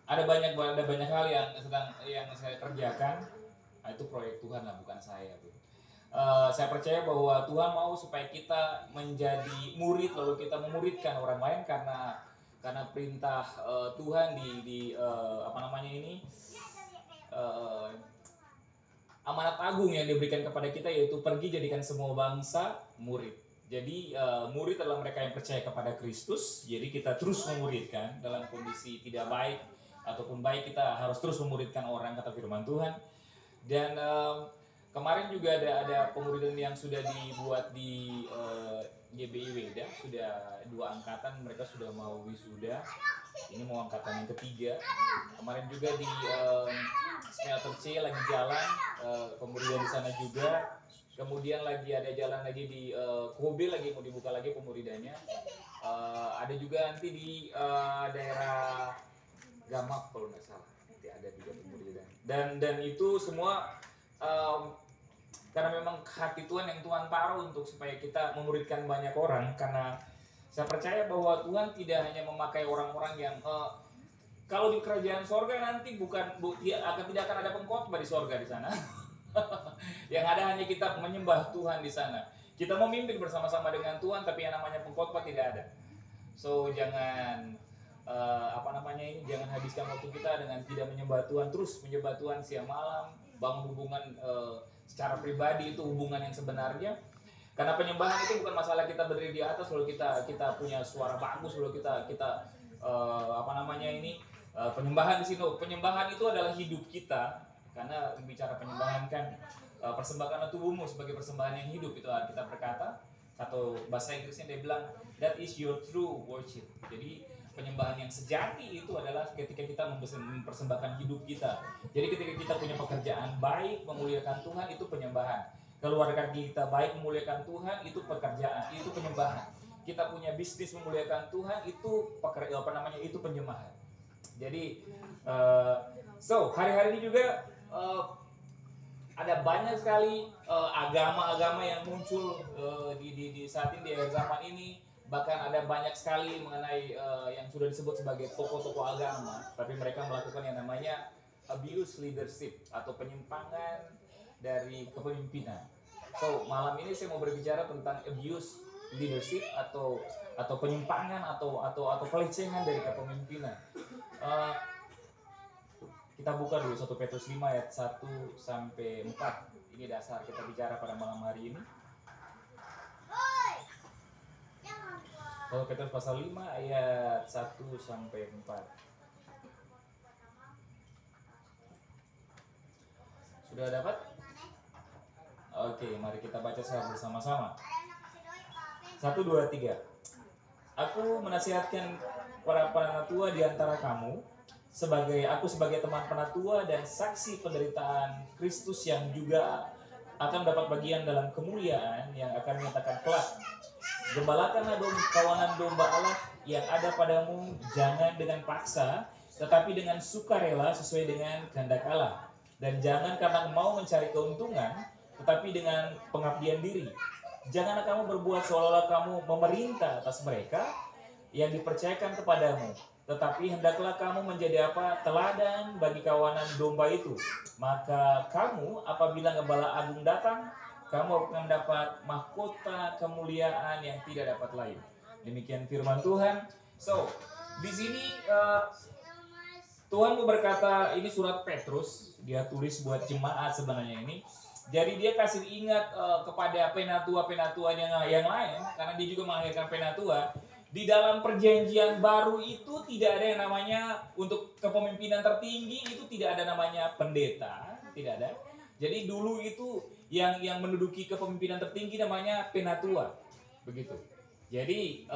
ada banyak hal yang saya kerjakan. Nah, itu proyek Tuhan lah, bukan saya tuh. Saya percaya bahwa Tuhan mau supaya kita menjadi murid, lalu kita memuridkan orang lain karena perintah Tuhan di apa namanya ini, eh, amanat agung yang diberikan kepada kita, yaitu pergi jadikan semua bangsa murid. Jadi murid adalah mereka yang percaya kepada Kristus. Jadi kita terus memuridkan dalam kondisi tidak baik ataupun baik, kita harus terus memuridkan orang, kata firman Tuhan. Dan kemarin juga ada pemuridan yang sudah dibuat di GBI Weda, sudah 2 angkatan, mereka sudah mau wisuda. Ini mau angkatan yang ketiga. Kemarin juga di Smelter C lagi jalan pemuridan di sana juga. Kemudian lagi ada jalan lagi di Kobe, lagi mau dibuka lagi pemuridannya. Ada juga nanti di daerah Gamak kalau nggak salah, nanti ada juga pemuridan. Dan itu semua karena memang hati Tuhan yang Tuhan taruh untuk supaya kita memuridkan banyak orang. Karena saya percaya bahwa Tuhan tidak hanya memakai orang-orang yang kalau di kerajaan sorga nanti tidak akan ada pengkhotbah di sorga di sana. Yang ada hanya kita menyembah Tuhan di sana. Kita memimpin bersama-sama dengan Tuhan, tapi yang namanya pengkhotbah tidak ada. So jangan jangan habiskan waktu kita dengan tidak menyembah Tuhan, terus menyembah Tuhan siang malam, bangun hubungan secara pribadi, itu hubungan yang sebenarnya. Karena penyembahan itu bukan masalah kita berdiri di atas lalu kita punya suara bagus lalu kita penyembahan di sini. Penyembahan itu adalah hidup kita. Karena bicara penyembahan kan persembahkanlah tubuhmu sebagai persembahan yang hidup, itu kita berkata, atau bahasa Inggrisnya dia bilang that is your true worship. Jadi penyembahan yang sejati itu adalah ketika kita mempersembahkan hidup kita. Jadi ketika kita punya pekerjaan baik memuliakan Tuhan, itu penyembahan. Keluarga kita baik memuliakan Tuhan, itu pekerjaan, itu penyembahan. Kita punya bisnis memuliakan Tuhan, itu itu penyembahan. Jadi hari-hari ini juga ada banyak sekali agama-agama yang muncul di saat ini, di akhir zaman ini. Bahkan ada banyak sekali mengenai yang sudah disebut sebagai tokoh-tokoh agama, tapi mereka melakukan yang namanya abuse leadership atau penyimpangan dari kepemimpinan. So malam ini saya mau berbicara tentang abuse leadership atau penyimpangan atau pelecehan dari kepemimpinan. Kita buka dulu 1 Petrus 5 ayat 1 sampai 4. Ini dasar kita bicara pada malam hari ini. 1 Petrus pasal 5 ayat 1 sampai 4. Sudah dapat? Oke, mari kita baca bersama-sama. 1, 2, 3. Aku menasihatkan para penatua di antara kamu, aku sebagai teman penatua dan saksi penderitaan Kristus yang juga akan mendapat bagian dalam kemuliaan yang akan menyatakan kelak. Gembalakanlah kawanan domba Allah yang ada padamu, jangan dengan paksa, tetapi dengan sukarela sesuai dengan kehendak Allah. Dan jangan karena mau mencari keuntungan, tetapi dengan pengabdian diri. Janganlah kamu berbuat seolah-olah kamu memerintah atas mereka yang dipercayakan kepadamu, tetapi hendaklah kamu menjadi teladan bagi kawanan domba itu. Maka kamu apabila Gembala Agung datang, kamu akan dapat mahkota kemuliaan yang tidak dapat lain. Demikian firman Tuhan. So, di sini Tuhan mau berkata, ini surat Petrus, dia tulis buat jemaat sebenarnya ini. Jadi dia kasih ingat kepada penatua-penatua yang lain, karena dia juga melahirkan penatua. Di dalam perjanjian baru itu tidak ada yang namanya untuk kepemimpinan tertinggi, itu tidak ada namanya pendeta, tidak ada. Jadi dulu itu yang menduduki kepemimpinan tertinggi namanya penatua, begitu. Jadi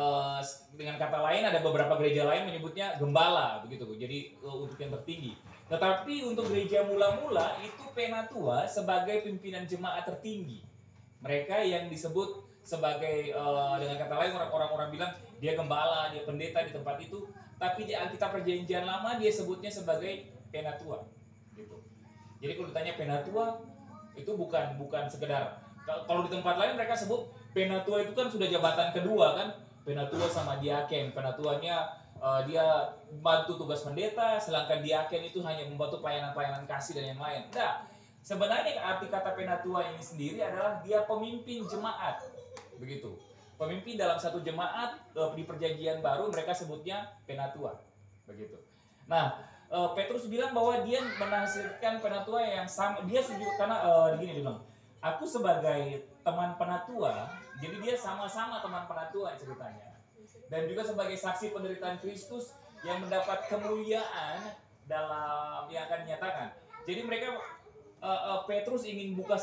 dengan kata lain ada beberapa gereja lain menyebutnya gembala, begitu. Jadi untuk yang tertinggi. Tetapi untuk gereja mula-mula itu penatua sebagai pimpinan jemaat tertinggi. Mereka yang disebut sebagai dengan kata lain orang-orang bilang dia gembala, dia pendeta di tempat itu. Tapi di Alkitab Perjanjian Lama dia sebutnya sebagai penatua. Gitu. Jadi kalau ditanya penatua itu bukan sekedar, kalau di tempat lain mereka sebut penatua itu kan sudah jabatan kedua kan, penatua sama diaken. Penatuanya dia bantu tugas pendeta, sedangkan diaken itu hanya membantu pelayanan-pelayanan kasih dan yang lain. Nah, sebenarnya arti kata penatua ini sendiri adalah dia pemimpin jemaat, begitu. Pemimpin dalam satu jemaat di perjanjian baru mereka sebutnya penatua, begitu. Nah, Petrus bilang bahwa dia menghasilkan penatua yang sama. Dia setuju karena begini dia bilang, aku sebagai teman penatua, jadi dia sama-sama teman penatua ceritanya. Dan juga sebagai saksi penderitaan Kristus yang mendapat kemuliaan dalam yang akan dinyatakan. Jadi mereka Petrus ingin buka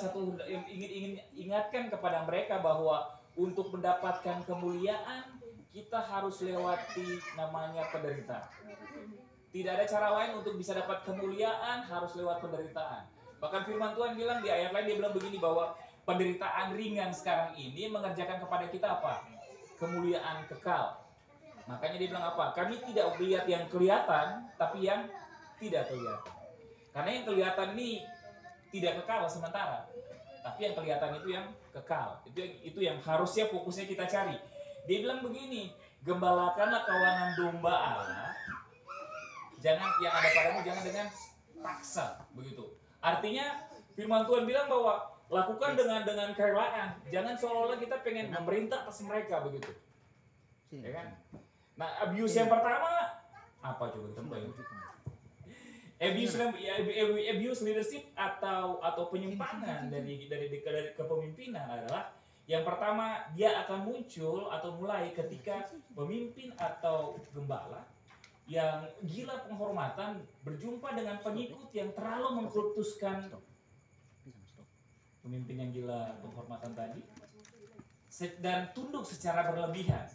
ingin ingatkan kepada mereka bahwa untuk mendapatkan kemuliaan kita harus lewati namanya penderitaan. Tidak ada cara lain untuk bisa dapat kemuliaan, harus lewat penderitaan. Bahkan firman Tuhan bilang di ayat lain, dia bilang begini bahwa penderitaan ringan sekarang ini mengerjakan kepada kita apa? Kemuliaan kekal. Makanya dia bilang apa? Kami tidak melihat yang kelihatan, tapi yang tidak kelihatan. Karena yang kelihatan ini tidak kekal sementara, tapi yang kelihatan itu yang kekal. Itu yang harusnya fokusnya kita cari. Dia bilang begini, gembalakanlah kawanan domba Allah, jangan yang ada padamu jangan dengan paksa, begitu. Artinya firman Tuhan bilang bahwa lakukan dengan kerelaan, jangan seolah-olah kita pengen memerintah atas mereka, begitu. Ya kan? Nah, abuse yang pertama apa coba kita mulai? Abuse leadership atau penyimpangan dari kepemimpinan adalah yang pertama, dia akan muncul atau mulai ketika pemimpin atau gembala yang gila penghormatan berjumpa dengan pengikut yang terlalu mengkultuskan pemimpin yang gila penghormatan tadi dan tunduk secara berlebihan.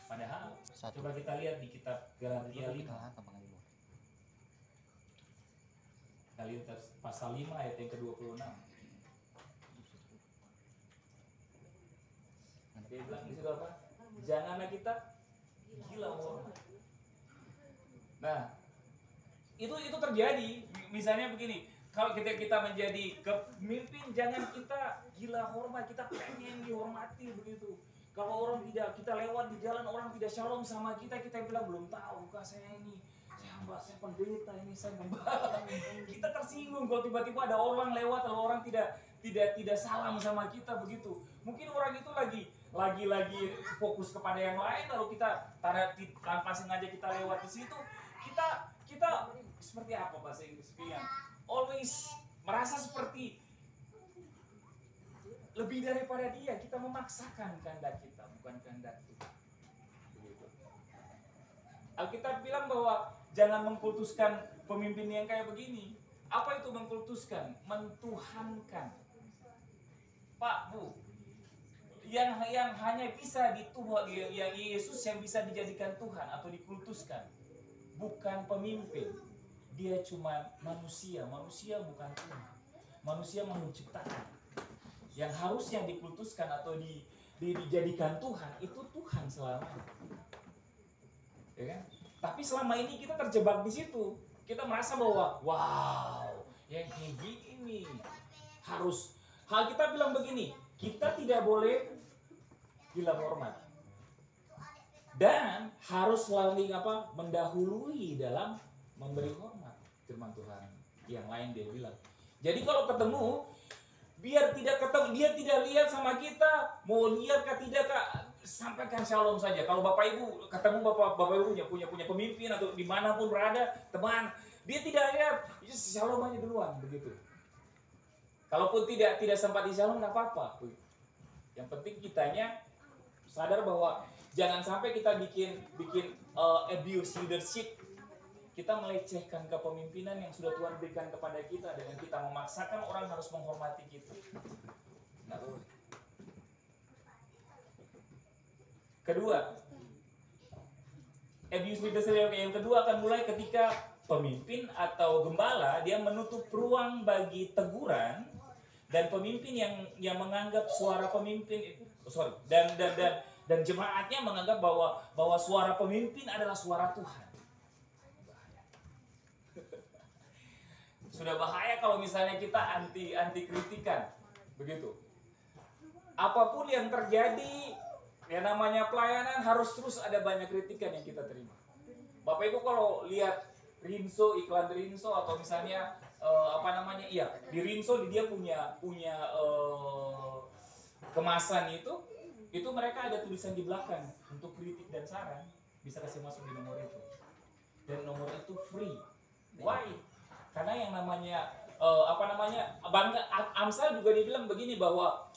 Padahal coba kita lihat di kitab Galatia 5. Kita lihat pasal 5 ayat yang ke-26. Dia bilang di situ apa? Janganlah kita gila hormat. Nah, itu terjadi. Misalnya begini, kalau kita menjadi pemimpin, jangan kita gila hormat, kita pengen dihormati begitu. Kalau orang kita lewat di jalan, orang tidak shalom sama kita bilang belum tahu kah saya ini, saya pendeta ini, saya gembala. Kita tersinggung kalau tiba-tiba ada orang lewat, lalu orang tidak salam sama kita begitu. Mungkin orang itu lagi fokus kepada yang lain, lalu kita tanpa sengaja kita lewat di situ, kita seperti apa bahasa Inggris bilang? Always merasa seperti lebih daripada dia, kita memaksakan kehendak kita, bukan kehendak Tuhan. Begitu. Alkitab bilang bahwa jangan mengkultuskan pemimpin yang kayak begini. Apa itu mengkultuskan? Mentuhankan. Pak, Bu, yang hanya bisa dituhan, yang Yesus yang bisa dijadikan Tuhan atau dikultuskan, bukan pemimpin. Dia cuma manusia bukan Tuhan. Manusia menciptakan. Yang harusnya dikultuskan atau dijadikan Tuhan, itu Tuhan selamanya. Ya kan? Tapi selama ini kita terjebak di situ. Kita merasa bahwa wow, yang kayak gini harus. Hal kita bilang begini, kita tidak boleh gila hormat. Dan harus selalu mendahului dalam memberi hormat. Firman Tuhan yang lain dia bilang. Jadi kalau ketemu, biar tidak ketemu, dia tidak lihat sama kita, mau lihat kah tidak kah, sampaikan shalom saja. Kalau Bapak Ibu ketemu Bapak Ibu punya pemimpin atau dimanapun berada, teman, dia tidak lihat, shalom aja duluan begitu. Kalaupun tidak sempat di shalom, nggak apa-apa. Yang penting kitanya sadar bahwa jangan sampai kita bikin abuse leadership. Kita melecehkan kepemimpinan yang sudah Tuhan berikan kepada kita dengan kita memaksakan orang harus menghormati kita. Nah, kedua, abuse leadership yang kedua akan mulai ketika pemimpin atau gembala dia menutup ruang bagi teguran dan pemimpin yang menganggap suara pemimpin dan jemaatnya menganggap bahwa suara pemimpin adalah suara Tuhan. Sudah bahaya kalau misalnya kita anti kritikan, begitu. Apapun yang terjadi, Ya namanya pelayanan harus terus ada banyak kritikan yang kita terima. Bapak Ibu kalau lihat Rinso, iklan Rinso atau misalnya iya di Rinso dia punya kemasan itu mereka ada tulisan di belakang untuk kritik dan saran bisa kasih masuk di nomor itu, dan nomor itu free. Why? Karena yang namanya Bangga Amsal juga dibilang begini bahwa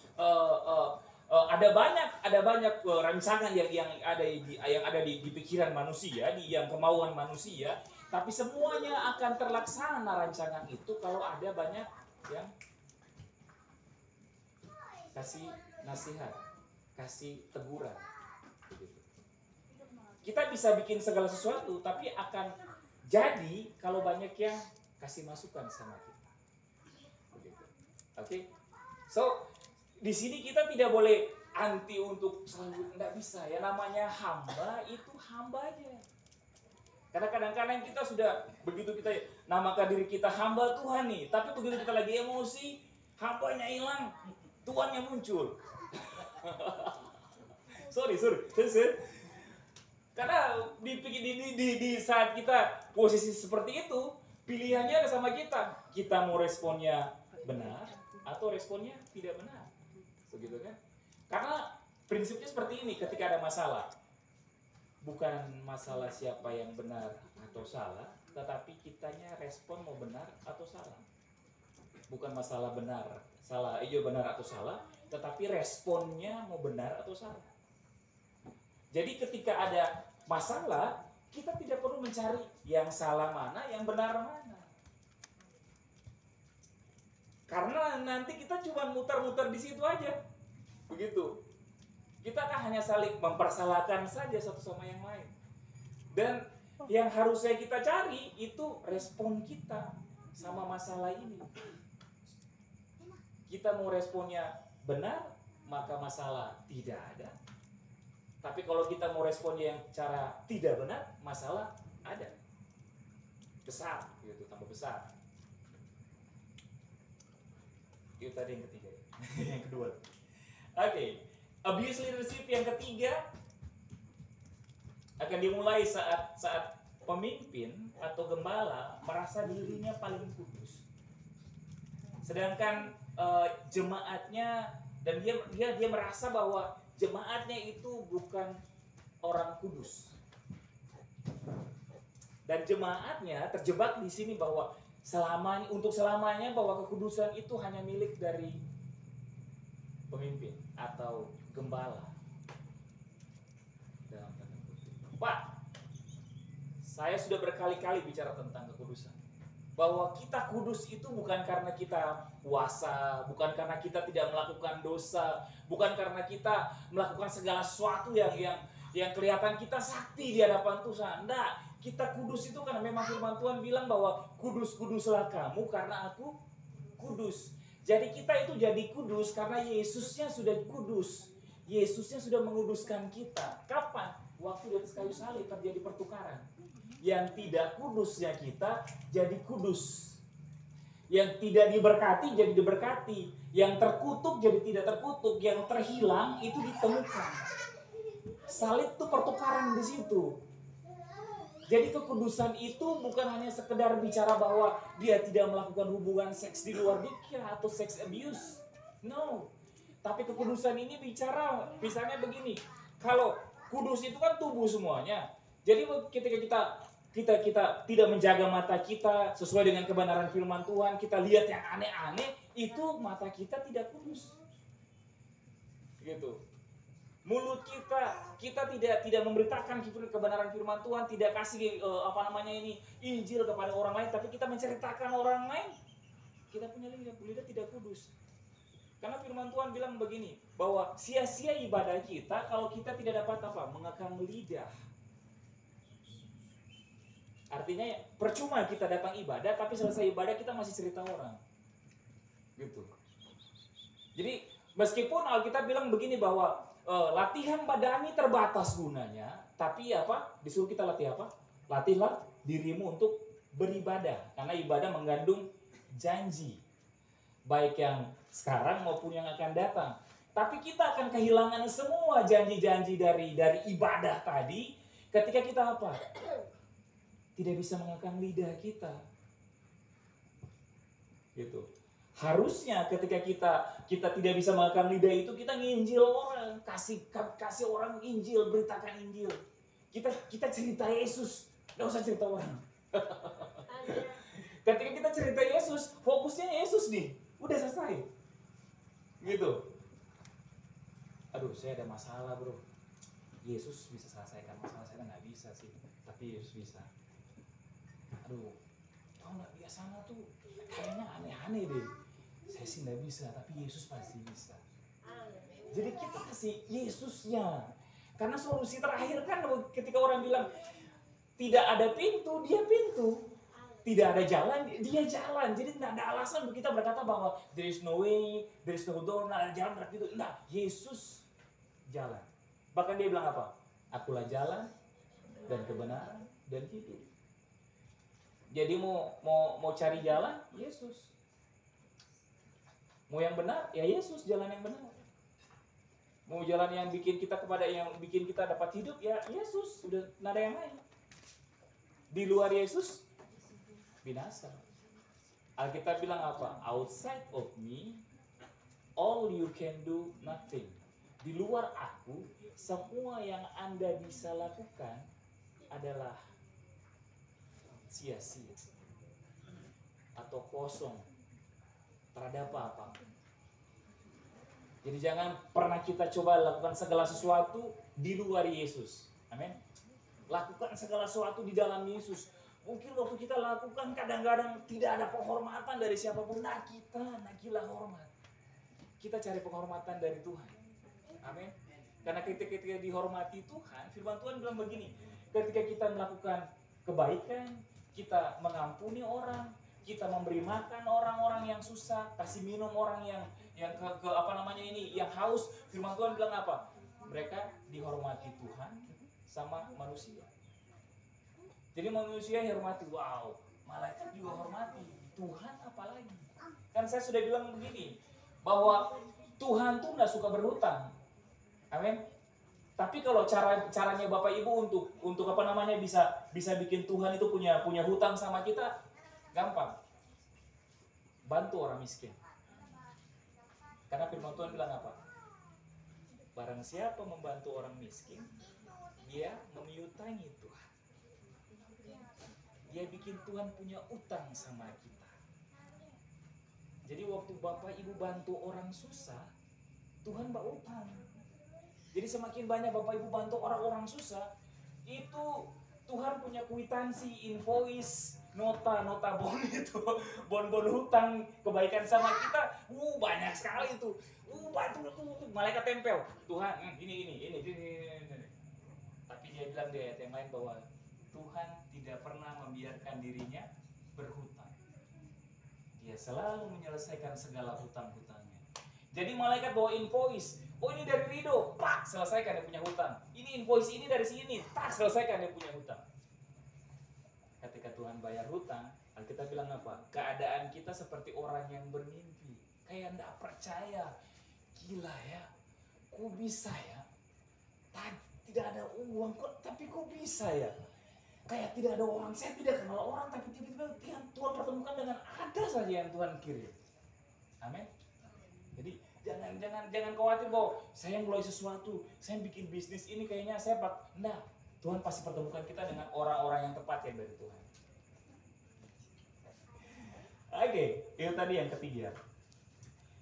ada banyak rancangan yang ada di pikiran manusia, yang kemauan manusia, tapi semuanya akan terlaksana rancangan itu kalau ada banyak yang kasih nasihat, kasih teguran. Kita bisa bikin segala sesuatu, tapi akan jadi kalau banyak yang kasih masukan sama kita. Begitu. Oke? So, di sini kita tidak boleh anti untuk selalu, enggak bisa. Ya namanya hamba itu hamba aja. Karena kadang-kadang kita sudah begitu kita namakan diri kita hamba Tuhan nih, tapi begitu kita lagi emosi, hambanya hilang, Tuhannya muncul. sorry. Karena di saat kita posisi seperti itu, pilihannya ada sama kita. Kita mau responnya benar atau responnya tidak benar. Begitu kan? Karena prinsipnya seperti ini, ketika ada masalah, bukan masalah siapa yang benar atau salah, tetapi kitanya respon mau benar atau salah. Bukan masalah benar atau salah, tetapi responnya mau benar atau salah. Jadi ketika ada masalah, kita tidak perlu mencari yang salah mana, yang benar mana. Karena nanti kita cuma muter-muter di situ aja. Begitu. Kita kan hanya saling mempersalahkan saja satu sama yang lain. Dan yang harusnya kita cari itu respon kita sama masalah ini. Kita mau responnya benar, maka masalah tidak ada. Tapi kalau kita mau responnya yang cara tidak benar, masalah ada. Besar, gitu, tambah besar. Itu tadi yang ketiga. Yang kedua. Oke. Abuse leadership yang ketiga akan dimulai saat pemimpin atau gembala merasa dirinya paling kudus. Sedangkan jemaatnya dan dia merasa bahwa jemaatnya itu bukan orang kudus. Dan jemaatnya terjebak di sini bahwa untuk selamanya bahwa kekudusan itu hanya milik dari pemimpin atau gembala. Dalam tanda kutip. Pak, saya sudah berkali-kali bicara tentang kekudusan. Bahwa kita kudus itu bukan karena kita puasa, bukan karena kita tidak melakukan dosa, bukan karena kita melakukan segala sesuatu yang kelihatan kita sakti di hadapan Tuhan. Enggak, kita kudus itu karena memang firman Tuhan bilang bahwa kudus-kuduslah kamu karena aku kudus. Jadi kita itu jadi kudus karena Yesusnya sudah kudus. Yesusnya sudah menguduskan kita. Kapan? Waktu di atas kayu salib terjadi pertukaran. Yang tidak kudusnya kita jadi kudus. Yang tidak diberkati jadi diberkati. Yang terkutuk jadi tidak terkutuk. Yang terhilang itu ditemukan. Salib itu pertukaran di situ. Jadi kekudusan itu bukan hanya sekedar bicara bahwa dia tidak melakukan hubungan seks di luar nikah atau seks abuse. No. Tapi kekudusan ini bicara misalnya begini. Kalau kudus itu kan tubuh semuanya. Jadi ketika kita tidak menjaga mata kita sesuai dengan kebenaran firman Tuhan, kita lihat yang aneh-aneh, itu mata kita tidak kudus. Gitu. Mulut kita tidak memberitakan kebenaran firman Tuhan, tidak kasih Injil kepada orang lain, tapi kita menceritakan orang lain. Kita punya lidah tidak kudus. Karena firman Tuhan bilang begini, bahwa sia-sia ibadah kita kalau kita tidak dapat mengekang lidah. Artinya percuma kita datang ibadah, tapi selesai ibadah kita masih cerita orang. Gitu. Jadi meskipun Alkitab bilang begini bahwa latihan badani terbatas gunanya, tapi disuruh kita latih apa? Latihlah dirimu untuk beribadah, karena ibadah mengandung janji, baik yang sekarang maupun yang akan datang. Tapi kita akan kehilangan semua janji-janji dari ibadah tadi ketika kita apa? Tidak bisa mengekang lidah kita. Gitu. Harusnya ketika kita tidak bisa mengekang lidah itu, kita nginjil orang, kasih orang Injil, beritakan Injil. Kita cerita Yesus, nggak usah cerita orang. Ketika kita cerita Yesus, fokusnya Yesus nih, udah selesai. Gitu. Aduh, saya ada masalah bro. Yesus bisa selesaikan masalah saya, nggak bisa sih, tapi Yesus bisa. Aduh, kau nggak biasanya tuh kayaknya aneh-aneh deh. Saya sih nggak bisa, tapi Yesus pasti bisa. Jadi kita kasih Yesusnya. Karena solusi terakhir kan ketika orang bilang tidak ada pintu, dia pintu. Tidak ada jalan, dia jalan. Jadi tidak ada alasan untuk kita berkata bahwa there is no way, there is no door, tidak ada jalan, tidak ada pintu. Nah, Yesus jalan. Bahkan dia bilang apa? Akulah jalan dan kebenaran dan hidup. Jadi mau cari jalan, Yesus. Mau yang benar, ya Yesus jalan yang benar. Mau jalan yang bikin kita dapat hidup, ya Yesus. Udah nggak ada yang lain. Di luar Yesus binasa. Alkitab bilang apa? Outside of me, all you can do nothing. Di luar aku, semua yang Anda bisa lakukan adalah sia-sia atau kosong. Terhadap apa? Jadi jangan pernah kita coba lakukan segala sesuatu di luar Yesus. Amin. Lakukan segala sesuatu di dalam Yesus. Mungkin waktu kita lakukan kadang-kadang tidak ada penghormatan dari siapapun. Nah kita nagilah hormat. Kita cari penghormatan dari Tuhan. Amin. Karena ketika dihormati Tuhan, firman Tuhan bilang begini. Ketika kita melakukan kebaikan, kita mengampuni orang, kita memberi makan orang-orang yang susah, kasih minum orang yang yang haus. Firman Tuhan bilang apa? Mereka dihormati Tuhan sama manusia. Jadi manusia hormati, wow, malaikat juga hormati, Tuhan apalagi. Kan saya sudah bilang begini, bahwa Tuhan tuh nggak suka berhutang. Amin. Tapi kalau caranya Bapak Ibu untuk bisa bikin Tuhan itu punya hutang sama kita, gampang. Bantu orang miskin. Karena firman Tuhan bilang apa? Barang siapa membantu orang miskin, dia memiutangi Tuhan. Dia bikin Tuhan punya utang sama kita. Jadi waktu Bapak Ibu bantu orang susah, Tuhan berutang. Jadi semakin banyak Bapak Ibu bantu orang-orang susah, itu Tuhan punya kwitansi, invoice, nota bon itu, bon hutang kebaikan sama kita, banyak sekali itu. Bantu malaikat tempel. Tuhan, ini. Tapi dia bilang di ayat yang lain bahwa Tuhan tidak pernah membiarkan dirinya berhutang. Dia selalu menyelesaikan segala hutang-hutangnya. Jadi malaikat bawa invoice. Oh ini dari Rido, pak selesaikan dia punya hutang. Ini invoice ini dari sini, tak selesaikan dia punya hutang. Ketika Tuhan bayar hutang, Alkitab bilang apa? Keadaan kita seperti orang yang bermimpi. Kayak enggak percaya. Gila ya, kok bisa ya? Tidak ada uang kok, tapi kok bisa ya? Kayak tidak ada orang, saya tidak kenal orang, tapi tiba-tiba Tuhan pertemukan dengan ada saja yang Tuhan kirim. Amin. Jadi jangan khawatir bahwa saya mulai sesuatu, saya bikin bisnis ini kayaknya saya nah, Tuhan pasti pertemukan kita dengan orang-orang yang tepat ya dari Tuhan. Oke, itu tadi yang ketiga.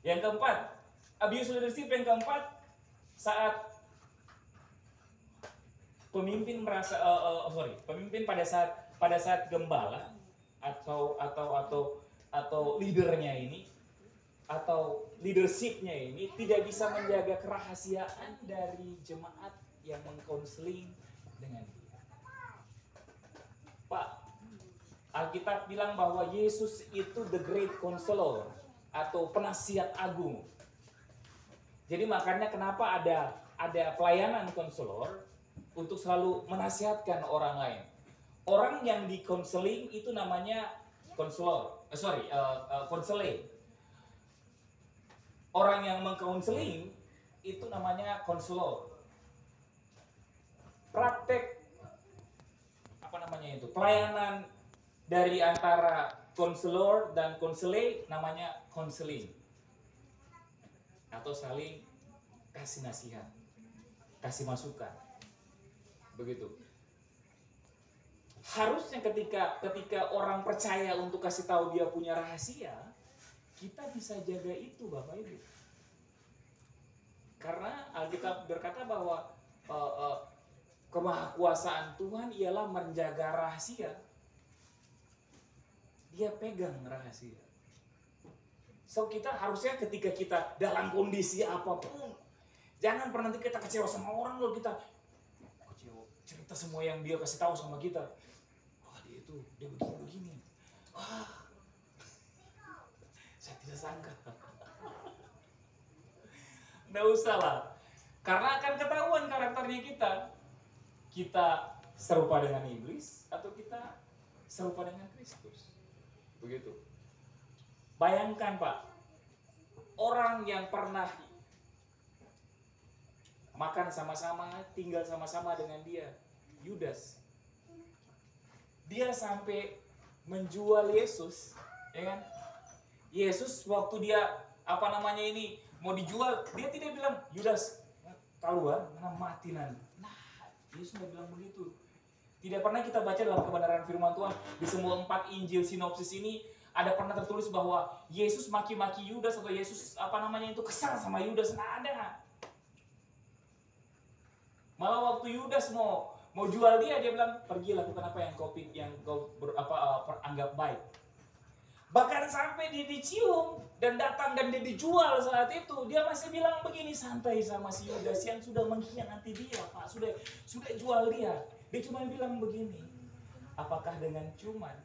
Yang keempat, abuse leadership yang keempat, saat pemimpin pemimpin pada saat gembala atau leadernya ini atau leadershipnya ini tidak bisa menjaga kerahasiaan dari jemaat yang mengkonseling dengan dia. Pak, Alkitab bilang bahwa Yesus itu the great counselor atau penasihat agung. Jadi makanya kenapa ada pelayanan konselor untuk selalu menasihatkan orang lain. Orang yang di konseling itu namanya konseling. Orang yang mengkonseling itu namanya konselor. Praktek apa namanya itu? Pelayanan dari antara konselor dan konsele namanya konseling. Atau saling kasih nasihat, kasih masukan. Begitu. Harusnya ketika orang percaya untuk kasih tahu dia punya rahasia, kita bisa jaga itu, Bapak Ibu. Karena Alkitab berkata bahwa kemahakuasaan Tuhan ialah menjaga rahasia. Dia pegang rahasia. So kita harusnya ketika kita dalam kondisi apapun, jangan pernah nanti kita kecewa sama orang kalau kita kecewa, cerita semua yang dia kasih tahu sama kita. Dia begini. Wah, saya tidak sangka. Nggak usah lah. Karena akan ketahuan karakternya kita. Kita serupa dengan iblis atau kita serupa dengan Kristus. Begitu. Bayangkan Pak, orang yang pernah makan sama-sama, tinggal sama-sama dengan dia, Yudas. Dia sampai menjual Yesus, ya kan? Yesus waktu dia mau dijual, dia tidak bilang Yudas keluar, karena mati nanti. Nah, Yesus nggak bilang begitu. Tidak pernah kita baca dalam kebenaran firman Tuhan di semua 4 Injil sinopsis ini ada pernah tertulis bahwa Yesus maki-maki Yudas atau Yesus kesal sama Yudas. Nggak ada. Malah waktu Yudas mau jual dia bilang, pergi lakukan apa yang kau anggap baik. Bahkan sampai dia dicium dan datang dan dia dijual saat itu, dia masih bilang begini, santai sama si Yudas yang sudah mengkhianati dia, Pak, sudah jual dia. Dia cuma bilang begini, apakah dengan cuman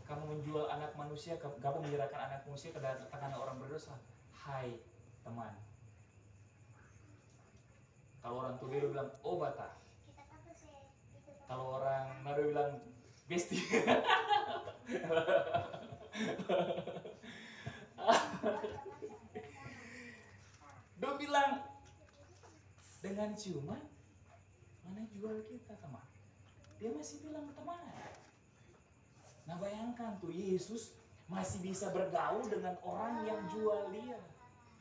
kamu menjual anak manusia, kamu menyerahkan anak manusia ke tangan orang berdosa? Hai teman. Kalau orang Tugero bilang, oh bata. Kalau orang Nado bilang besti. Dia bilang dengan ciuman mana jual kita teman. Dia masih bilang teman. Nah bayangkan tuh Yesus masih bisa bergaul dengan orang yang jual dia.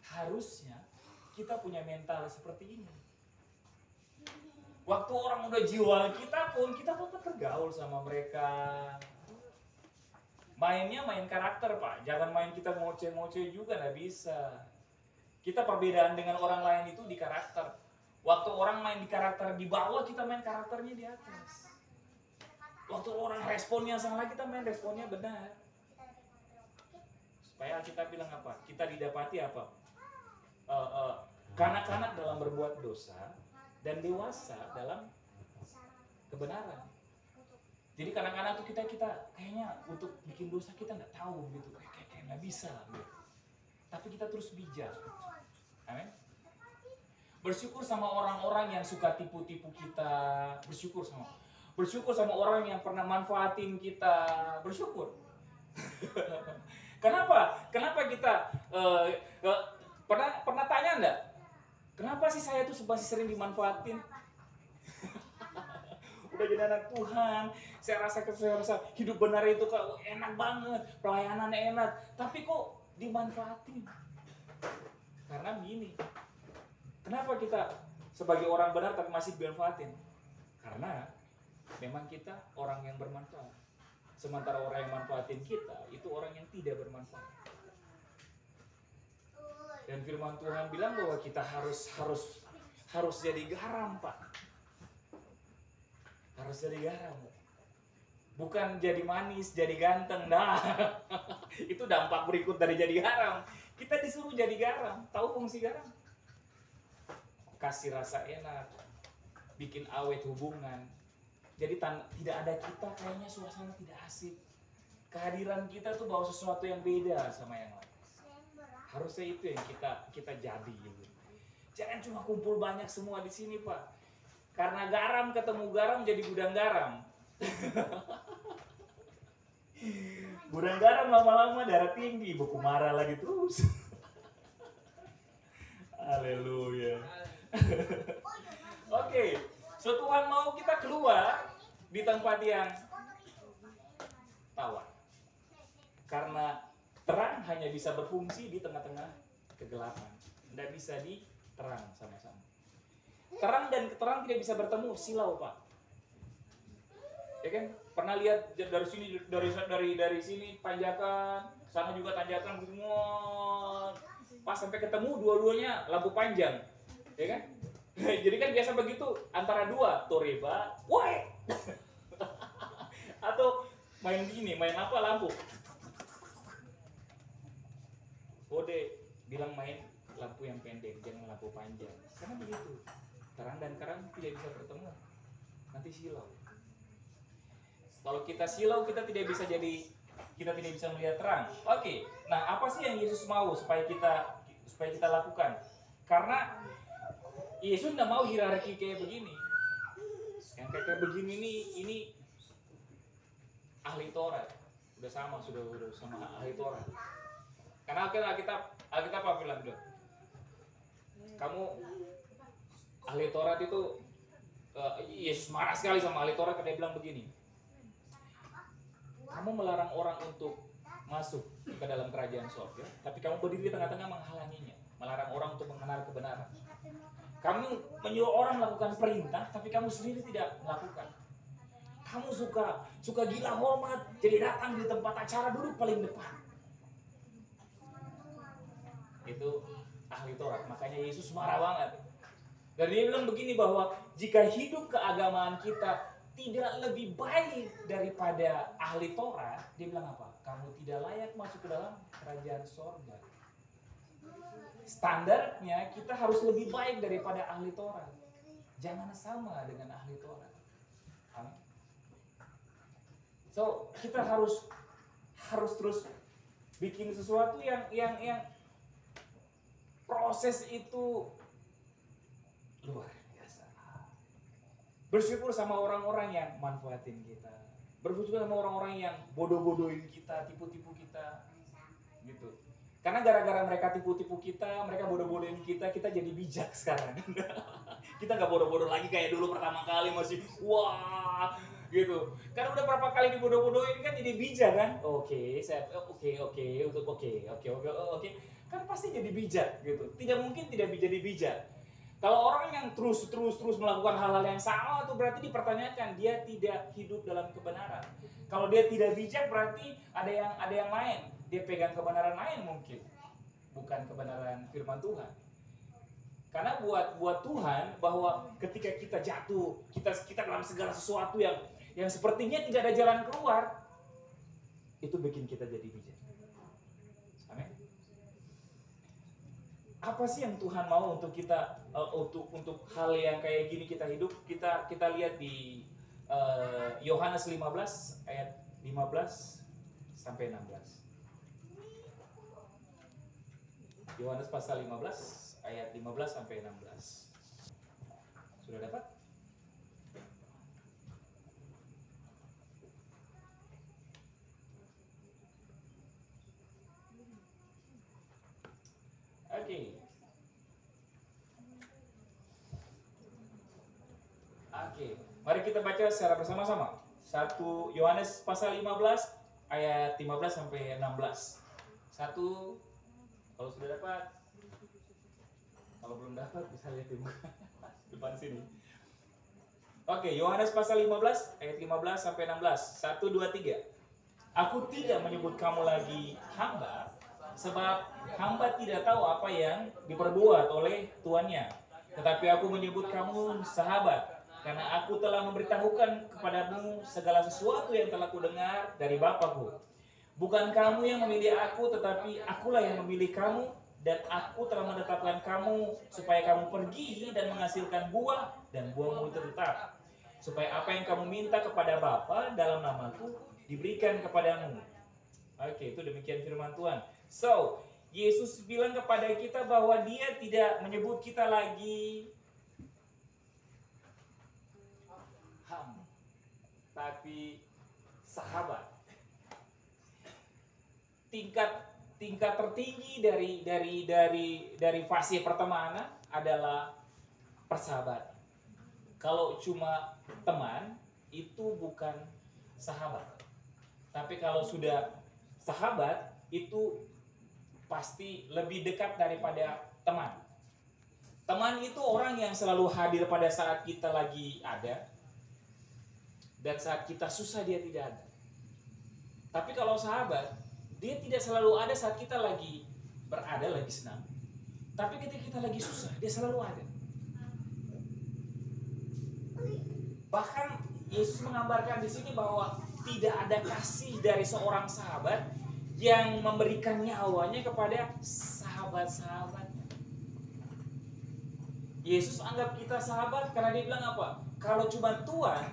Harusnya kita punya mental seperti ini. Waktu orang udah jual kita pun tetap bergaul sama mereka. Mainnya main karakter Pak, jangan main kita ngoceh-ngoceh juga, nggak bisa. Kita perbedaan dengan orang lain itu di karakter. Waktu orang main di karakter di bawah, kita main karakternya di atas. Waktu orang responnya salah, kita main responnya benar. Supaya kita bilang apa? Kita didapati apa? Kanak-kanak dalam berbuat dosa dan dewasa dalam kebenaran. Jadi kadang-kadang tuh kita kayaknya untuk bikin dosa kita nggak tahu gitu, kayak nggak bisa gitu. Tapi kita terus bijak. Amin. Bersyukur sama orang-orang yang suka tipu-tipu kita, bersyukur sama orang yang pernah manfaatin kita, bersyukur. Kenapa kita pernah tanya enggak? Kenapa sih saya tuh masih sering dimanfaatin? Udah jadi anak Tuhan, saya rasa hidup benar itu kok enak banget, pelayanan enak, tapi kok dimanfaatin? Karena begini, kenapa kita sebagai orang benar tapi masih dimanfaatin? Karena memang kita orang yang bermanfaat. Sementara orang yang manfaatin kita itu orang yang tidak bermanfaat. Dan firman Tuhan bilang bahwa kita harus jadi garam, Pak. Harus jadi garam. Bukan jadi manis, jadi ganteng. Nah, itu dampak berikut dari jadi garam. Kita disuruh jadi garam. Tahu fungsi garam? Kasih rasa enak, bikin awet hubungan. Jadi tidak ada kita, kayaknya suasana tidak asik. Kehadiran kita tuh bawa sesuatu yang beda sama yang lain. Harusnya itu yang kita jadi gitu. Jangan cuma kumpul banyak semua di sini, Pak. Karena garam ketemu garam jadi gudang garam. Gudang garam lama-lama darah tinggi, beku marah lagi terus. Haleluya. Oke, so Tuhan mau kita keluar di tempat yang tawar. Karena terang hanya bisa berfungsi di tengah-tengah kegelapan. Tidak bisa diterang sama-sama. Terang dan keterang tidak bisa bertemu, silau Pak. Ya kan? Pernah lihat dari sini dari sini tanjakan, sana juga tanjakan semua. Pas sampai ketemu dua-duanya lampu panjang. Ya kan? Jadi kan biasa begitu antara dua, toreba, woi. Atau main gini, main apa lampu. Kode bilang main lampu yang pendek, jangan lampu panjang. Karena begitu. Terang dan terang tidak bisa bertemu. Nanti silau. Kalau kita silau, kita tidak bisa melihat terang. Oke. Nah, apa sih yang Yesus mau supaya kita lakukan? Karena Yesus tidak mau hierarki kayak begini. Yang kayak begini nih, ini ahli Taurat. Sudah sama ahli Taurat. Karena Alkitab apa bilang dulu? Kamu ahli Taurat itu Yesus marah sekali sama ahli Taurat karena dia bilang begini. Kamu melarang orang untuk masuk ke dalam kerajaan surga, tapi kamu berdiri di tengah-tengah menghalanginya, melarang orang untuk mengenal kebenaran. Kamu menyuruh orang melakukan perintah, tapi kamu sendiri tidak melakukan. Kamu suka gila hormat, jadi datang di tempat acara duduk paling depan. Itu ahli Taurat, makanya Yesus marah banget. Dan dia bilang begini bahwa jika hidup keagamaan kita tidak lebih baik daripada ahli Taurat, dia bilang apa? Kamu tidak layak masuk ke dalam kerajaan surga. Standarnya kita harus lebih baik daripada ahli Taurat. Jangan sama dengan ahli Taurat. Amin. So kita harus terus bikin sesuatu yang proses itu luar biasa. Bersyukur sama orang-orang yang manfaatin kita. Bersyukur sama orang-orang yang bodoh-bodohin kita, tipu-tipu kita, gitu. Karena gara-gara mereka tipu-tipu kita, mereka bodoh-bodohin kita jadi bijak sekarang. Kita nggak bodoh-bodoh lagi kayak dulu pertama kali masih wah gitu. Karena udah berapa kali dibodoh-bodohin kan jadi bijak kan? Oke. Kan pasti jadi bijak gitu. Tidak mungkin tidak jadi bijak. Kalau orang yang terus melakukan hal-hal yang sama itu berarti dipertanyakan dia tidak hidup dalam kebenaran. Kalau dia tidak bijak berarti ada yang lain. Dia pegang kebenaran lain mungkin, bukan kebenaran firman Tuhan. Karena buat Tuhan bahwa ketika kita jatuh, kita dalam segala sesuatu yang sepertinya tidak ada jalan keluar, itu bikin kita jadi bijak. Amin. Apa sih yang Tuhan mau untuk kita untuk hal yang kayak gini kita hidup? Kita lihat di Yohanes 15 ayat 15 sampai 16. Yohanes pasal 15 ayat 15 sampai 16. Sudah dapat? Oke. Mari kita baca secara bersama-sama. 1 Yohanes pasal 15 ayat 15 sampai 16. 1. Kalau sudah dapat. Kalau belum dapat bisa lihat di depan sini. Oke, Yohanes pasal 15 ayat 15 sampai 16. 1 2 3. Aku tidak menyebut kamu lagi hamba, sebab hamba tidak tahu apa yang diperbuat oleh tuannya. Tetapi aku menyebut kamu sahabat, karena aku telah memberitahukan kepadamu segala sesuatu yang telah kudengar dari Bapakku. Bukan kamu yang memilih aku, tetapi akulah yang memilih kamu, dan aku telah menetapkan kamu supaya kamu pergi dan menghasilkan buah, dan buahmu itu tetap. Supaya apa yang kamu minta kepada Bapa dalam namaku diberikan kepadamu. Oke, itu demikian firman Tuhan. So, Yesus bilang kepada kita bahwa dia tidak menyebut kita lagi hamba, tapi sahabat. Tingkat tingkat tertinggi dari fase pertemanan adalah persahabatan. Kalau cuma teman itu bukan sahabat. Tapi kalau sudah sahabat itu pasti lebih dekat daripada teman. Teman itu orang yang selalu hadir pada saat kita lagi ada, dan saat kita susah dia tidak ada. Tapi kalau sahabat, dia tidak selalu ada saat kita lagi berada, lagi senang. Tapi ketika kita lagi susah, dia selalu ada. Bahkan Yesus menggambarkan di sini bahwa tidak ada kasih dari seorang sahabat yang memberikan nyawanya kepada sahabat-sahabatnya. Yesus anggap kita sahabat karena dia bilang apa? Kalau cuma Tuhan,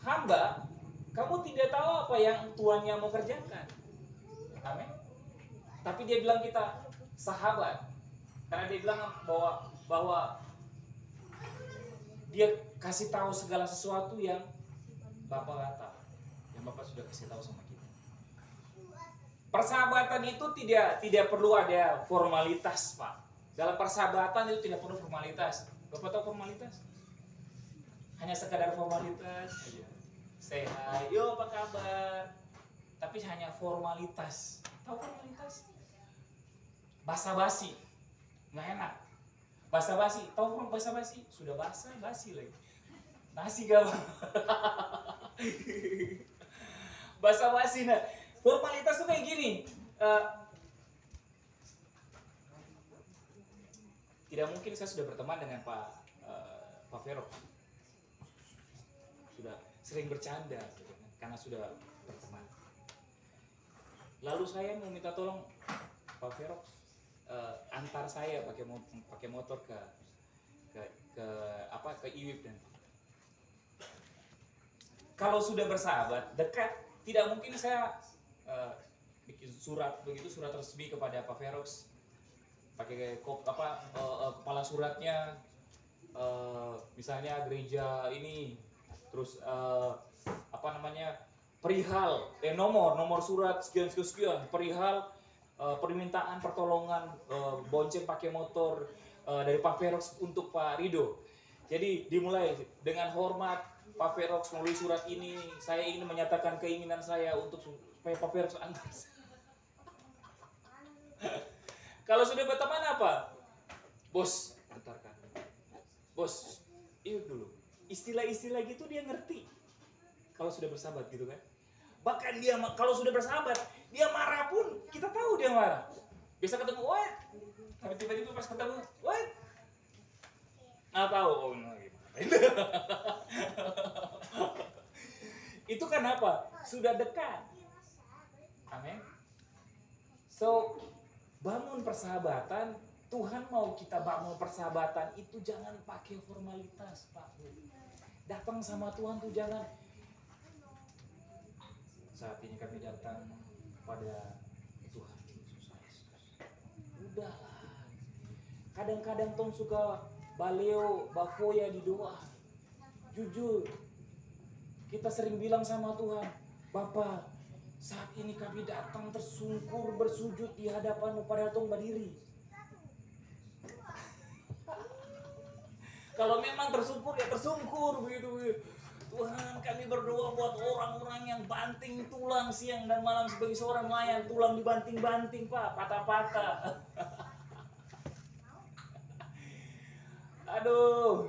hamba, kamu tidak tahu apa yang Tuannya mau kerjakan. Amin. Tapi dia bilang kita sahabat karena dia bilang bahwa dia kasih tahu segala sesuatu yang Bapak nggak tahu, yang Bapak sudah kasih tahu sama kita. Persahabatan itu tidak perlu ada formalitas, Pak. Dalam persahabatan itu tidak perlu formalitas. Bapak tahu formalitas? Hanya sekadar formalitas aja. Say hi, yo apa kabar? Tapi hanya formalitas. Tahu formalitas? Basa-basi, nggak enak. Basa-basi, tahu basa-basi? Sudah basa-basi lagi. Nasi gak? Basa-basi. Nah, formalitas tuh kayak gini. Tidak mungkin saya sudah berteman dengan Pak Vero. Sudah sering bercanda karena sudah berteman. Lalu saya mau minta tolong Pak Vero antar saya pakai motor ke IWIP dan kalau sudah bersahabat dekat, tidak mungkin saya bikin surat resmi kepada Pak Ferox pakai kepala suratnya misalnya gereja ini, terus perihal nomor surat sekian perihal permintaan pertolongan bonceng pakai motor dari Pak Ferox untuk Pak Rido. Jadi dimulai dengan hormat, Pak Ferox melalui surat ini saya ingin menyatakan keinginan saya untuk supaya Pak Ferox antar. Kalau sudah berteman apa? Bos, antarkan. Bos, itu dulu. Istilah-istilah gitu dia ngerti. Kalau sudah bersahabat gitu kan. Bahkan dia kalau sudah bersahabat, dia marah pun kita tahu dia marah. Biasa ketemu, what? Tapi tiba-tiba pas ketemu, what? Nggak tahu, oh no, gimana? Itu kan apa? Sudah dekat. Amin. So, bangun persahabatan, Tuhan mau kita bangun persahabatan itu jangan pakai formalitas, Pak. Datang sama Tuhan tuh jangan. Saat ini kami datang pada Tuhan Yesus Kristus. Udahlah. Kadang-kadang tong suka baleo, bafoya di doa. Jujur, kita sering bilang sama Tuhan, Bapa, saat ini kami datang tersungkur bersujud di hadapan-Mu padahal tong berdiri. Kalau memang tersungkur ya tersungkur begitu. Tuhan, kami berdoa buat orang-orang yang banting tulang siang dan malam sebagai seorang nelayan, tulang dibanting-banting, Pak, patah-patah. Aduh.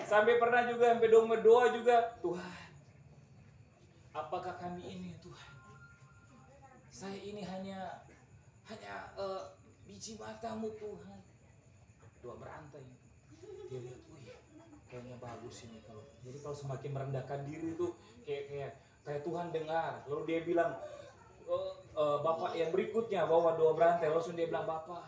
Sampai pernah juga sampai berdoa juga, Tuhan, apakah kami ini, Tuhan? Saya ini hanya biji mata-Mu, Tuhan. Doa berantai. Dia lihat, wih, kayaknya bagus ini kalau. Jadi kalau semakin merendahkan diri tuh kayak Tuhan dengar. Lalu dia bilang, Bapak yang berikutnya bawa doa berantai. Langsung dia bilang, Bapak,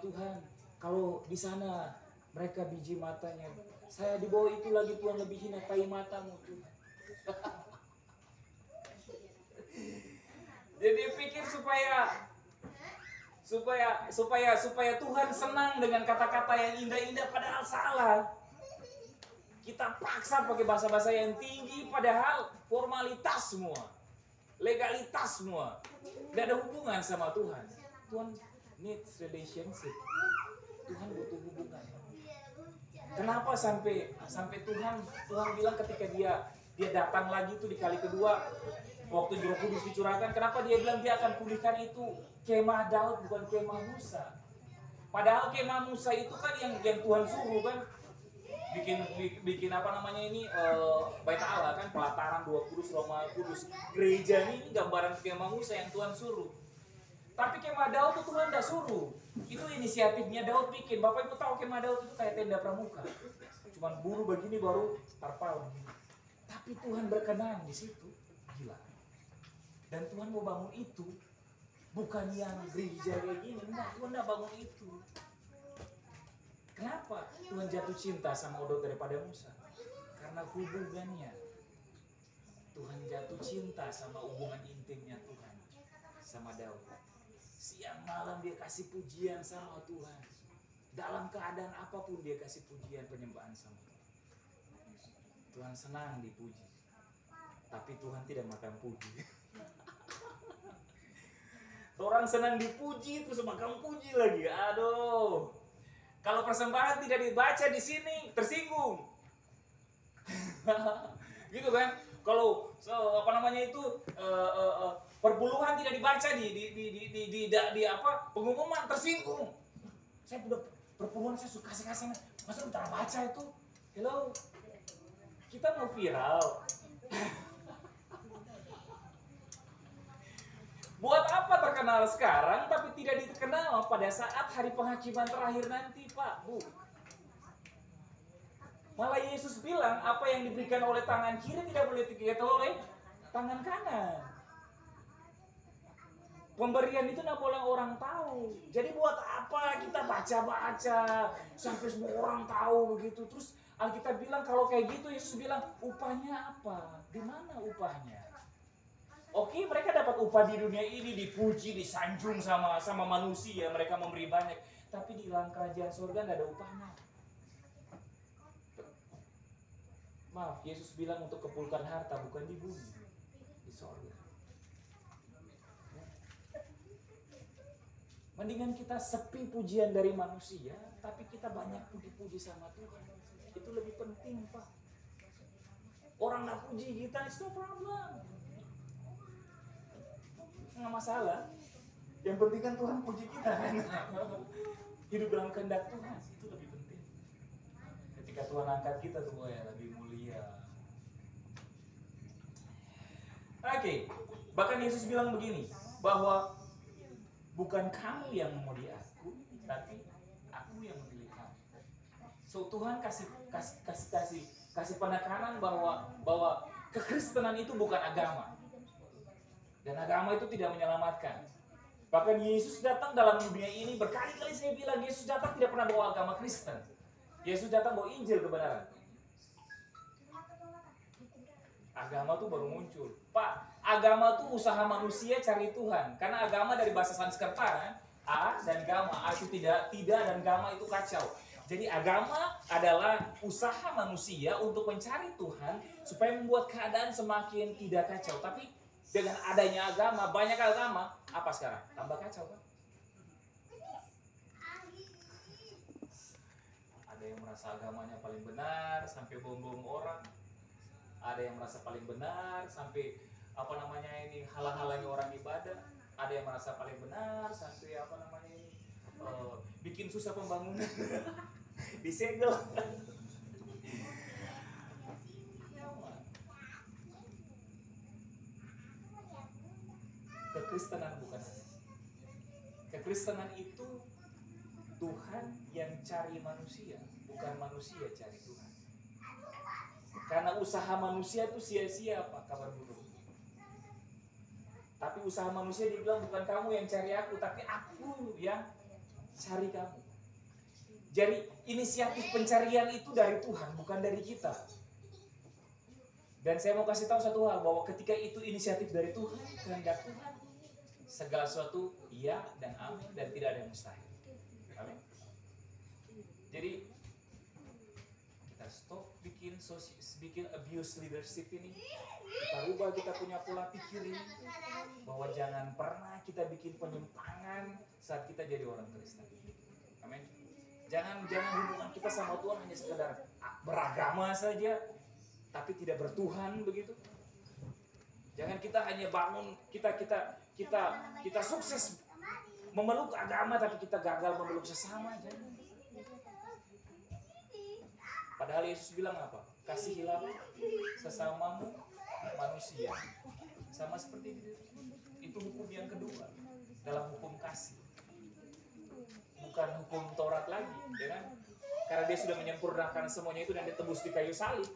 Tuhan, kalau di sana mereka biji matanya, saya di bawah itu lagi Tuhan lebih hina tai mata-Mu, Tuhan. Jadi pikir supaya Tuhan senang dengan kata-kata yang indah-indah padahal salah. Kita paksa pakai bahasa-bahasa yang tinggi padahal formalitas semua. legalitas semua. Gak ada hubungan sama Tuhan. Tuhan needs relationship. Tuhan butuh hubungan. Kenapa sampai Tuhan bilang ketika dia datang lagi itu di kali kedua waktu Roh Kudus dicurahkan, kenapa dia bilang dia akan pulihkan itu kemah Daud bukan kemah Musa? Padahal kemah Musa itu kan yang Tuhan suruh kan bikin apa namanya ini Bait Allah kan, pelataran Dua Kudus, Roma Kudus. Gereja ini gambaran kemah Musa yang Tuhan suruh. Tapi kemah Daud itu Tuhan tidak suruh. Itu inisiatifnya Daud bikin. Bapak Ibu tahu kemah Daud itu kayak tenda pramuka. Cuman buru begini baru tarpal. Tapi Tuhan berkenan di situ. Gila. Dan Tuhan mau bangun itu. Bukan yang gereja kayak gini. Enggak, Tuhan tidak bangun itu. Kenapa Tuhan jatuh cinta sama Daud daripada Musa? Karena hubungannya. Tuhan jatuh cinta sama hubungan intimnya Tuhan sama Daud. Siang malam dia kasih pujian sama Tuhan. Dalam keadaan apapun dia kasih pujian penyembahan sama Tuhan. Tuhan senang dipuji. Tapi Tuhan tidak makan puji. Orang senang dipuji terus makan puji lagi. Aduh. Kalau persembahan tidak dibaca di sini tersinggung. Gitu kan? Kalau apa namanya itu perpuluhan tidak dibaca di apa pengumuman tersinggung. Saya udah perpuluhan saya suka kasih masa udah baca itu. Hello, kita mau viral. Buat apa terkenal sekarang tapi tidak dikenal pada saat hari penghakiman terakhir nanti, Pak, Bu? Malah Yesus bilang apa yang diberikan oleh tangan kiri tidak boleh diketahui oleh tangan kanan. Pemberian itu tidak boleh orang tahu. Jadi buat apa kita baca-baca sampai semua orang tahu begitu. Terus Alkitab bilang kalau kayak gitu Yesus bilang upahnya apa? Di mana upahnya? Oke, mereka dapat upah di dunia ini, dipuji, disanjung sama manusia, mereka memberi banyak. Tapi di dalam kerajaan surga tidak ada upahnya. Maaf, Yesus bilang untuk kumpulkan harta bukan di bumi, di surga. Mendingan kita sepi pujian dari manusia, tapi kita banyak puji-puji sama Tuhan. Itu lebih penting, Pak. Orang nak puji kita, it's no problem. Nggak masalah. Yang penting kan Tuhan puji kita kan. Hidup dalam kehendak Tuhan itu lebih penting. Ketika Tuhan angkat kita tuh ya lebih mulia. Oke. Bahkan Yesus bilang begini, bahwa bukan kamu yang memuji aku, tapi aku yang memilih kamu. So Tuhan kasih penekanan bahwa kekristenan itu bukan agama. Dan agama itu tidak menyelamatkan. Bahkan Yesus datang dalam dunia ini, berkali-kali saya bilang Yesus datang tidak pernah bawa agama Kristen. Yesus datang bawa Injil kebenaran. Agama itu baru muncul. Pak, agama itu usaha manusia cari Tuhan. Karena agama dari bahasa Sanskerta kan? A dan gama. A itu tidak dan gama itu kacau. Jadi agama adalah usaha manusia untuk mencari Tuhan supaya membuat keadaan semakin tidak kacau. Tapi dengan adanya agama, banyak agama, apa sekarang? Tambah kacau kan? Ada yang merasa agamanya paling benar sampai bom-bom orang. Ada yang merasa paling benar sampai apa namanya ini halang-halangi orang ibadah. Ada yang merasa paling benar sampai apa namanya ini bikin susah pembangunan. Disegel. Kekristenan bukan. Kekristenan itu Tuhan yang cari manusia, bukan manusia cari Tuhan. Karena usaha manusia itu sia-sia, Pak, kabar buruk. Tapi usaha manusia dibilang bukan kamu yang cari aku, tapi aku yang cari kamu. Jadi inisiatif pencarian itu dari Tuhan, bukan dari kita. Dan saya mau kasih tahu satu hal, bahwa ketika itu inisiatif dari Tuhan, kehendak Tuhan, segala sesuatu iya dan amin dan tidak ada yang mustahil. Amin. Jadi kita stop bikin abuse leadership ini. Kita rubah kita punya pola pikir ini, bahwa jangan pernah kita bikin penyimpangan saat kita jadi orang Kristen. Amin. Jangan hubungan kita sama Tuhan hanya sekedar beragama saja, tapi tidak bertuhan begitu. Jangan kita hanya bangun kita sukses memeluk agama tapi kita gagal memeluk sesama. Jangan. Padahal Yesus bilang apa? Kasihilah sesamamu manusia. Sama seperti itu hukum yang kedua dalam hukum kasih. Bukan hukum Taurat lagi, ya kan? Karena dia sudah menyempurnakan semuanya itu dan ditebus di kayu salib.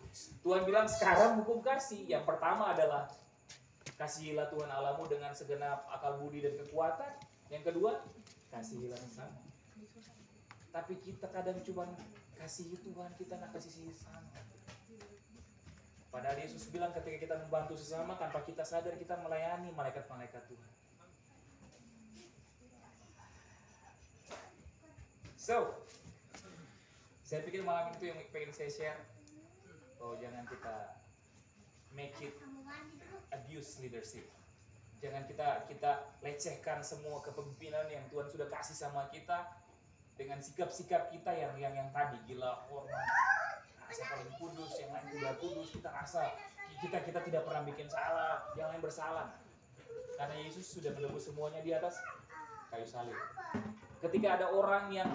Tuhan bilang sekarang hukum kasih. Yang pertama adalah kasihilah Tuhan Allahmu dengan segenap akal budi dan kekuatan. Yang kedua, kasihilah sesama. Tapi kita kadang cuma kasihi Tuhan, kita nggak kasihi sesama. Padahal Yesus bilang ketika kita membantu sesama, tanpa kita sadar kita melayani malaikat-malaikat Tuhan. So, saya pikir malam itu yang pengen saya share, bahwa jangan kita make it abuse leadership. Jangan kita lecehkan semua kepemimpinan yang Tuhan sudah kasih sama kita dengan sikap-sikap kita yang tadi gila, hormat, rasa paling kudus, yang lain tidak kudus, kita rasa kita tidak pernah bikin salah, yang lain bersalah. Karena Yesus sudah menebus semuanya di atas kayu salib. Ketika ada orang yang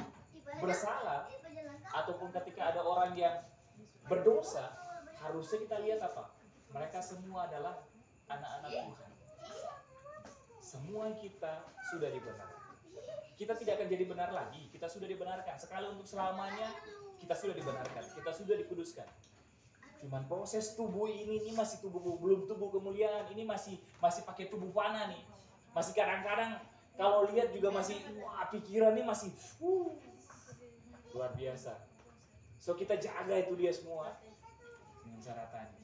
bersalah ataupun ketika ada orang yang berdosa, harusnya kita lihat apa? Mereka semua adalah anak-anak Tuhan. Semua kita sudah dibenarkan. Kita tidak akan jadi benar lagi, kita sudah dibenarkan. Sekali untuk selamanya, kita sudah dibenarkan, kita sudah dikuduskan. Cuman proses tubuh ini masih tubuh, belum tubuh kemuliaan, ini masih pakai tubuh fana nih. Masih kadang-kadang kalau lihat juga masih, pikiran ini masih luar biasa. So kita jaga itu dia semua dengan syaratannya.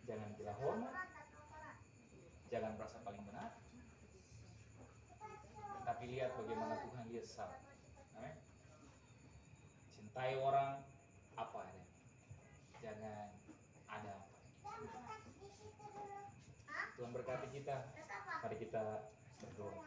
Jangan gila hormat, jangan merasa paling benar, tapi lihat bagaimana Tuhan lihat sesama. Amin. Cintai orang apa adanya, jangan ada apa. Tuhan berkati kita. Mari kita berdoa.